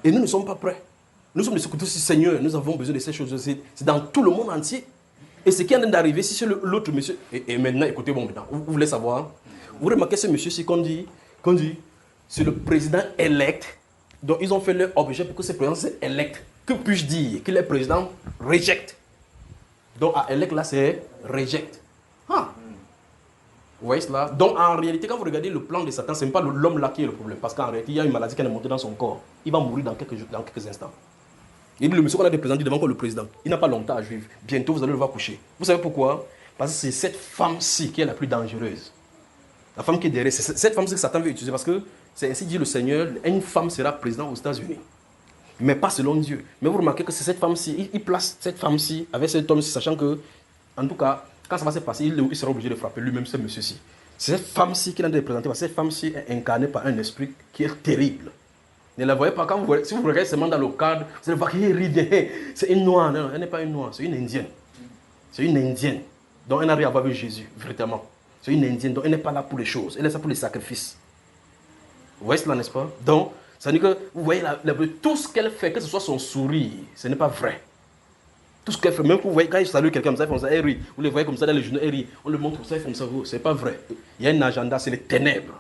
Et nous ne sommes pas prêts. Nous sommes des secoueurs, Seigneur, nous avons besoin de ces choses. C'est dans tout le monde entier. Et ce qui est en train d'arriver, si c'est l'autre monsieur, et maintenant, écoutez, bon, maintenant, vous voulez savoir, vous remarquez ce monsieur-ci qu'on dit, c'est le président élect, donc ils ont fait leur objet pour que ce président soit élect. Que puis-je dire? Que le président reject. Donc à élect là, c'est reject. Ah. Vous voyez cela? Donc en réalité, quand vous regardez le plan de Satan, ce n'est pas l'homme là qui est le problème. Parce qu'en réalité, il y a une maladie qui est montée dans son corps. Il va mourir dans quelques instants. Et le monsieur qu'on a présenté devant le président, il n'a pas longtemps à vivre. Bientôt, vous allez le voir coucher. Vous savez pourquoi? Parce que c'est cette femme-ci qui est la plus dangereuse. La femme qui est derrière, c'est cette femme-ci que Satan veut utiliser. Parce que c'est ainsi dit le Seigneur, une femme sera présidente aux États-Unis. Mais pas selon Dieu. Mais vous remarquez que c'est cette femme-ci, il place cette femme-ci avec cet homme-ci, sachant que, en tout cas, quand ça va se passer, il sera obligé de frapper lui-même ce monsieur-ci. C'est cette femme-ci qu'il a représenté, parce que cette femme-ci est incarnée par un esprit qui est terrible. Ne la voyez pas, quand si vous regardez seulement dans le cadre, vous allez voir qu'il rit bien. C'est une noire, non, elle n'est pas une noire, c'est une indienne. C'est une indienne. Donc elle n'a rien à voir avec Jésus, véritablement. C'est une indienne, donc elle n'est pas là pour les choses, elle est là pour les sacrifices. Vous voyez cela, n'est-ce pas? Donc, ça veut dire que, vous voyez, tout ce qu'elle fait, que ce soit son sourire, ce n'est pas vrai. Tout ce qu'elle fait, même que vous voyez, quand il salue quelqu'un comme ça, elle rit. Vous le voyez comme ça dans les journaux, elle rit. On le montre comme ça, ils font ça, c'est pas vrai. Il y a un agenda, c'est les ténèbres.